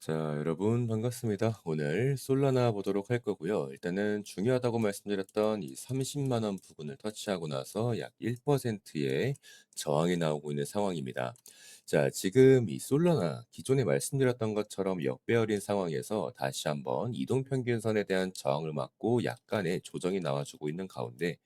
자, 여러분 반갑습니다. 오늘 솔라나 보도록 할 거고요. 일단은 중요하다고 말씀드렸던 이 30만 원 부근을 터치하고 나서 약 1%의 저항이 나오고 있는 상황입니다. 자, 지금 이 솔라나 기존에 말씀드렸던 것처럼 역배열인 상황에서 다시 한번 이동 평균선에 대한 저항을 맞고 약간의 조정이 나와주고 있는 가운데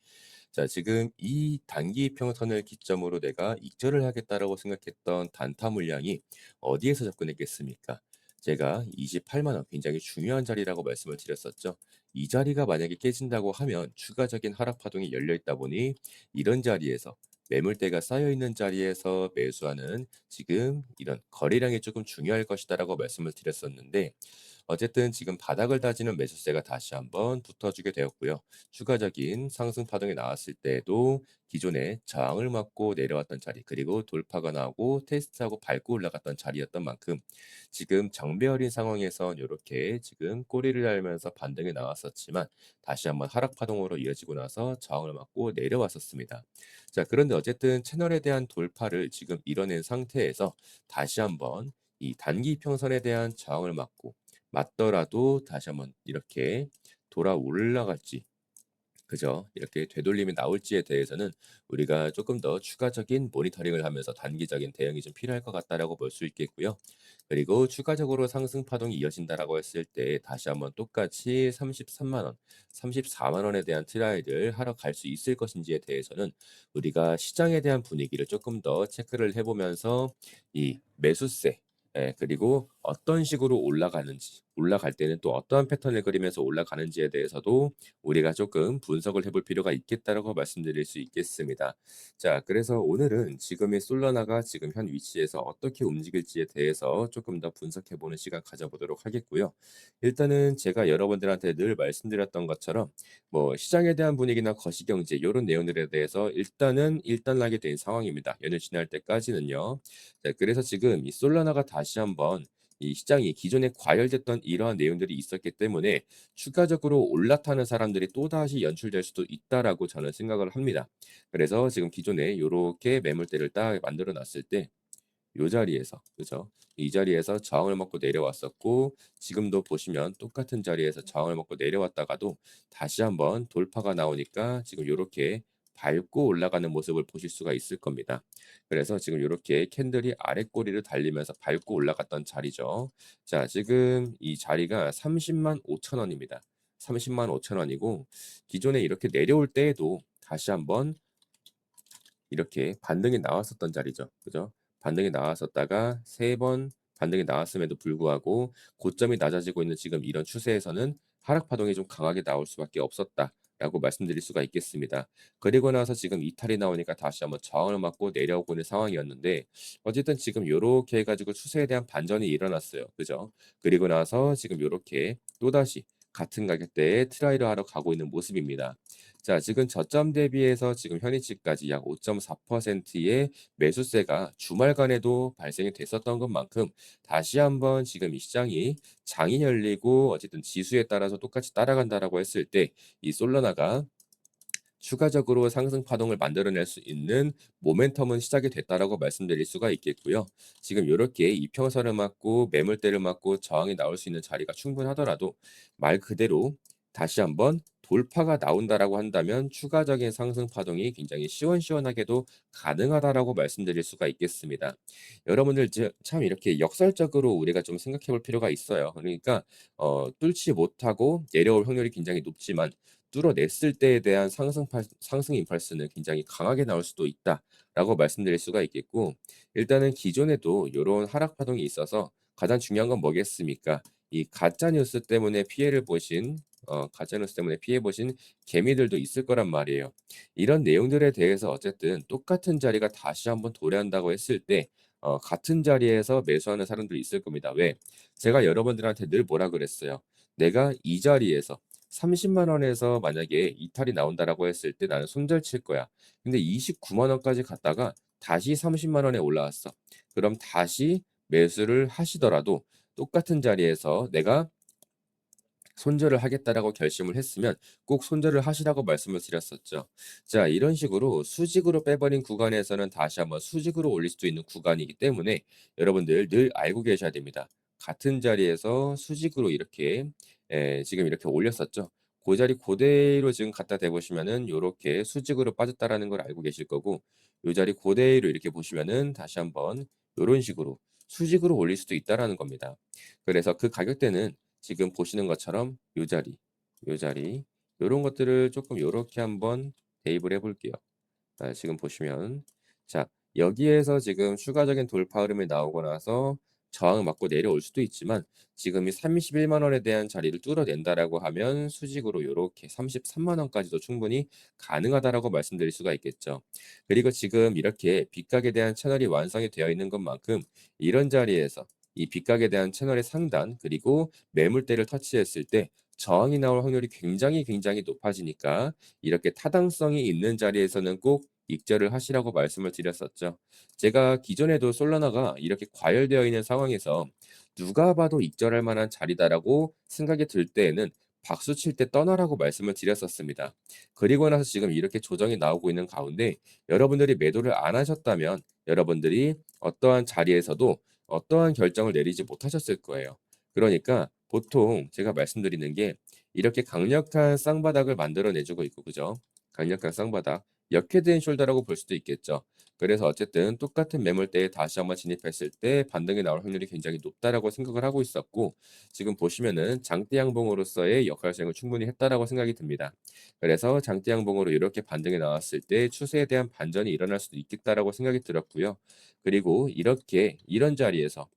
자, 지금 이 단기 평선을 기점으로 내가 익절을 하겠다라고 생각했던 단타 물량이 어디에서 접근했겠습니까? 제가 28만 원 굉장히 중요한 자리라고 말씀을 드렸었죠. 이 자리가 만약에 깨진다고 하면 추가적인 하락 파동이 열려 있다 보니 이런 자리에서 매물대가 쌓여 있는 자리에서 매수하는 지금 이런 거래량이 조금 중요할 것이다라고 말씀을 드렸었는데 어쨌든 지금 바닥을 다지는 매수세가 다시 한번 붙어주게 되었고요. 추가적인 상승 파동이 나왔을 때에도 기존에 저항을 맞고 내려왔던 자리 그리고 돌파가 나오고 테스트하고 밟고 올라갔던 자리였던 만큼 지금 정배열인 상황에선 이렇게 지금 꼬리를 달면서 반등이 나왔었지만 다시 한번 하락 파동으로 이어지고 나서 저항을 맞고 내려왔었습니다. 자, 그런데 어쨌든 채널에 대한 돌파를 지금 이뤄낸 상태에서 다시 한번 이 단기 평선에 대한 저항을 맞더라도 다시 한번 이렇게 돌아 올라갈지 그죠? 이렇게 되돌림이 나올지에 대해서는 우리가 조금 더 추가적인 모니터링을 하면서 단기적인 대응이 좀 필요할 것 같다라고 볼 수 있겠고요. 그리고 추가적으로 상승 파동이 이어진다라고 했을 때 다시 한번 똑같이 33만 원, 34만 원에 대한 트라이를 하러 갈 수 있을 것인지에 대해서는 우리가 시장에 대한 분위기를 조금 더 체크를 해보면서 이 매수세 그리고 어떤 식으로 올라가는지, 올라갈 때는 또 어떠한 패턴을 그리면서 올라가는지에 대해서도 우리가 조금 분석을 해볼 필요가 있겠다라고 말씀드릴 수 있겠습니다. 자, 그래서 오늘은 지금의 솔라나가 지금 현 위치에서 어떻게 움직일지에 대해서 조금 더 분석해 보는 시간 가져보도록 하겠고요. 일단은 제가 여러분들한테 늘 말씀드렸던 것처럼 뭐 시장에 대한 분위기나 거시경제 이런 내용들에 대해서 일단은 일단락이 된 상황입니다. 연휴 지날 때까지는요. 자, 그래서 지금 이 솔라나가 다시 한번 이 시장이 기존에 과열됐던 이러한 내용들이 있었기 때문에 추가적으로 올라타는 사람들이 또다시 연출될 수도 있다라고 저는 생각을 합니다. 그래서 지금 기존에 요렇게 매물대를 딱 만들어 놨을 때 요 자리에서 그죠? 이 자리에서 저항을 먹고 내려왔었고 지금도 보시면 똑같은 자리에서 저항을 먹고 내려왔다가도 다시 한번 돌파가 나오니까 지금 요렇게 밟고 올라가는 모습을 보실 수가 있을 겁니다. 그래서 지금 요렇게 캔들이 아래 꼬리를 달리면서 밟고 올라갔던 자리죠. 자, 지금 이 자리가 30만 5천 원입니다. 30만 5천 원이고 기존에 이렇게 내려올 때에도 다시 한번 이렇게 반등이 나왔었던 자리죠. 그죠? 반등이 나왔었다가 세 번 반등이 나왔음에도 불구하고 고점이 낮아지고 있는 지금 이런 추세에서는 하락 파동이 좀 강하게 나올 수밖에 없었다라고 말씀드릴 수가 있겠습니다. 그리고 나서 지금 이탈이 나오니까 다시 한번 저항을 맞고 내려오고 있는 상황이었는데 어쨌든 지금 요렇게 해가지고 추세에 대한 반전이 일어났어요. 그죠? 그리고 나서 지금 요렇게 또다시 같은 가격대에 트라이를 하러 가고 있는 모습입니다. 자, 지금 저점 대비해서 지금 현위치까지 약 5.4%의 매수세가 주말간에도 발생이 됐었던 것만큼 다시 한번 지금 이 시장이 장이 열리고 어쨌든 지수에 따라서 똑같이 따라간다라고 했을 때 이 솔라나가 추가적으로 상승 파동을 만들어낼 수 있는 모멘텀은 시작이 됐다라고 말씀드릴 수가 있겠고요. 지금 이렇게 이평선을 맞고 매물대를 맞고 저항이 나올 수 있는 자리가 충분하더라도 말 그대로 다시 한번 돌파가 나온다라고 한다면 추가적인 상승 파동이 굉장히 시원시원하게도 가능하다라고 말씀드릴 수가 있겠습니다. 여러분들 참 이렇게 역설적으로 우리가 좀 생각해 볼 필요가 있어요. 그러니까 뚫지 못하고 내려올 확률이 굉장히 높지만 뚫어냈을 때에 대한 상승 임펄스는 굉장히 강하게 나올 수도 있다라고 말씀드릴 수가 있겠고 일단은 기존에도 이런 하락 파동이 있어서 가장 중요한 건 뭐겠습니까? 이 가짜 뉴스 때문에 피해를 보신 가짜 뉴스 때문에 피해 보신 개미들도 있을 거란 말이에요. 이런 내용들에 대해서 어쨌든 똑같은 자리가 다시 한번 도래한다고 했을 때 같은 자리에서 매수하는 사람들이 있을 겁니다. 왜? 제가 여러분들한테 늘 뭐라 그랬어요. 내가 이 자리에서 30만 원에서 만약에 이탈이 나온다라고 했을 때 나는 손절 칠 거야. 근데 29만 원까지 갔다가 다시 30만 원에 올라왔어. 그럼 다시 매수를 하시더라도 똑같은 자리에서 내가 손절을 하겠다라고 결심을 했으면 꼭 손절을 하시라고 말씀을 드렸었죠. 자, 이런 식으로 수직으로 빼버린 구간에서는 다시 한번 수직으로 올릴 수도 있는 구간이기 때문에 여러분들 늘 알고 계셔야 됩니다. 같은 자리에서 수직으로 이렇게 지금 이렇게 올렸었죠. 그 자리 고대로 지금 갖다 대 보시면은 요렇게 수직으로 빠졌다라는 걸 알고 계실 거고, 요 자리 고대로 이렇게 보시면은 다시 한번 요런 식으로 수직으로 올릴 수도 있다라는 겁니다. 그래서 그 가격대는 지금 보시는 것처럼 요 자리 요런 것들을 조금 요렇게 한번 대입을 해 볼게요. 지금 보시면 자, 여기에서 지금 추가적인 돌파 흐름이 나오고 나서 저항을 맞고 내려올 수도 있지만, 지금 이 31만 원에 대한 자리를 뚫어낸다라고 하면 수직으로 요렇게 33만 원까지도 충분히 가능하다라고 말씀드릴 수가 있겠죠. 그리고 지금 이렇게 빗각에 대한 채널이 완성이 되어 있는 것만큼, 이런 자리에서 이 빗각에 대한 채널의 상단 그리고 매물대를 터치했을 때 저항이 나올 확률이 굉장히 높아지니까, 이렇게 타당성이 있는 자리에서는 꼭 익절을 하시라고 말씀을 드렸었죠. 제가 기존에도 솔라나가 이렇게 과열되어 있는 상황에서 누가 봐도 익절할 만한 자리다라고 생각이 들 때에는 박수 칠 때 떠나라고 말씀을 드렸었습니다. 그리고 나서 지금 이렇게 조정이 나오고 있는 가운데, 여러분들이 매도를 안 하셨다면 여러분들이 어떠한 자리에서도 어떠한 결정을 내리지 못하셨을 거예요. 그러니까 보통 제가 말씀드리는 게, 이렇게 강력한 쌍바닥을 만들어 내주고 있고, 그죠? 강력한 쌍바닥. 역헤드앤 숄더라고 볼 수도 있겠죠. 그래서 어쨌든 똑같은 매물대에 다시 한번 진입했을 때 반등이 나올 확률이 굉장히 높다라고 생각을 하고 있었고, 지금 보시면은 장대 양봉으로서의 역할 수행을 충분히 했다라고 생각이 듭니다. 그래서 장대 양봉으로 이렇게 반등이 나왔을 때 추세에 대한 반전이 일어날 수도 있겠다라고 생각이 들었고요. 그리고 이렇게 이런 자리에서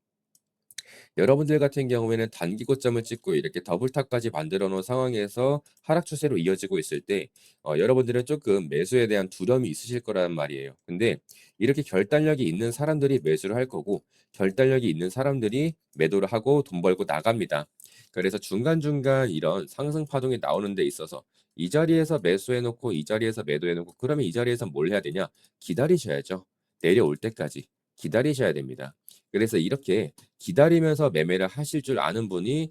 여러분들 같은 경우에는 단기 고점을 찍고 이렇게 더블탑까지 만들어 놓은 상황에서 하락 추세로 이어지고 있을 때, 여러분들은 조금 매수에 대한 두려움이 있으실 거란 말이에요. 근데 이렇게 결단력이 있는 사람들이 매수를 할 거고, 결단력이 있는 사람들이 매도를 하고 돈 벌고 나갑니다. 그래서 중간중간 이런 상승 파동이 나오는 데 있어서 이 자리에서 매수해 놓고 이 자리에서 매도해 놓고, 그러면 이 자리에서 뭘 해야 되냐? 기다리셔야죠. 내려올 때까지 기다리셔야 됩니다. 그래서 이렇게 기다리면서 매매를 하실 줄 아는 분이,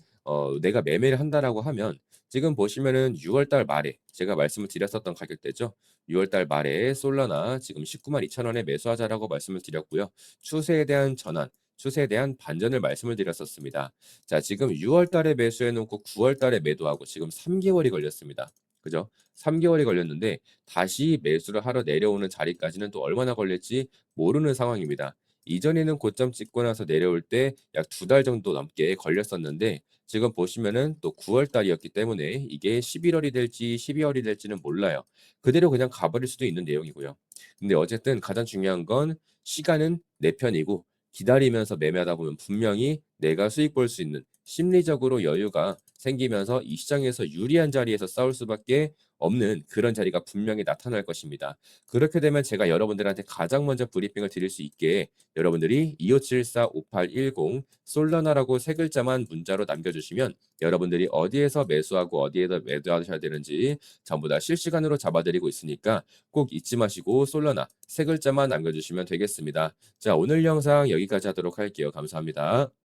내가 매매를 한다라고 하면, 지금 보시면은 6월 달 말에 제가 말씀을 드렸었던 가격대죠. 6월 달 말에 솔라나 지금 19만 2천 원에 매수하자라고 말씀을 드렸고요. 추세에 대한 전환, 추세에 대한 반전을 말씀을 드렸었습니다. 자, 지금 6월 달에 매수해 놓고 9월 달에 매도하고 지금 3개월이 걸렸습니다. 그죠? 3개월이 걸렸는데 다시 매수를 하러 내려오는 자리까지는 또 얼마나 걸릴지 모르는 상황입니다. 이전에는 고점 찍고 나서 내려올 때 약 2달 정도 넘게 걸렸었는데, 지금 보시면은 또 9월 달이었기 때문에 이게 11월이 될지 12월이 될지는 몰라요. 그대로 그냥 가버릴 수도 있는 내용이고요. 근데 어쨌든 가장 중요한 건, 시간은 내 편이고 기다리면서 매매하다 보면 분명히 내가 수익 볼 수 있는 심리적으로 여유가 생기면서 이 시장에서 유리한 자리에서 싸울 수밖에 없는 그런 자리가 분명히 나타날 것입니다. 그렇게 되면 제가 여러분들한테 가장 먼저 브리핑을 드릴 수 있게, 여러분들이 2574-5810 솔라나라고 세 글자만 문자로 남겨주시면, 여러분들이 어디에서 매수하고 어디에서 매도하셔야 되는지 전부 다 실시간으로 잡아드리고 있으니까 꼭 잊지 마시고 솔라나 세 글자만 남겨주시면 되겠습니다. 자, 오늘 영상 여기까지 하도록 할게요. 감사합니다.